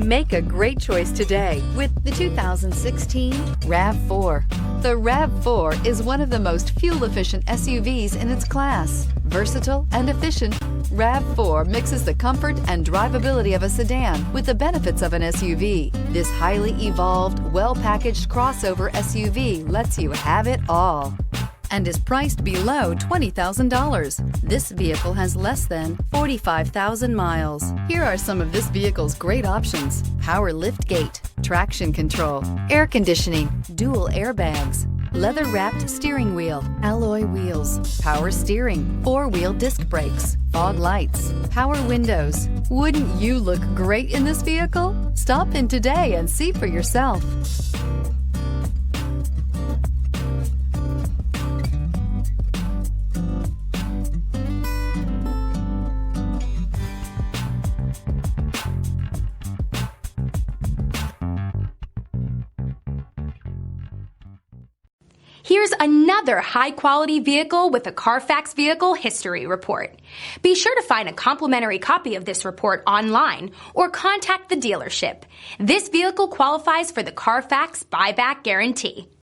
Make a great choice today with the 2016 RAV4. The RAV4 is one of the most fuel-efficient SUVs in its class. Versatile and efficient, RAV4 mixes the comfort and drivability of a sedan with the benefits of an SUV. This highly evolved, well-packaged crossover SUV lets you have it all and is priced below $20,000. This vehicle has less than 45,000 miles. Here are some of this vehicle's great options: power liftgate, traction control, air conditioning, dual airbags, leather-wrapped steering wheel, alloy wheels, power steering, four-wheel disc brakes, fog lights, power windows. Wouldn't you look great in this vehicle? Stop in today and see for yourself. Here's another high-quality vehicle with a Carfax Vehicle History Report. Be sure to find a complimentary copy of this report online or contact the dealership. This vehicle qualifies for the Carfax Buyback Guarantee.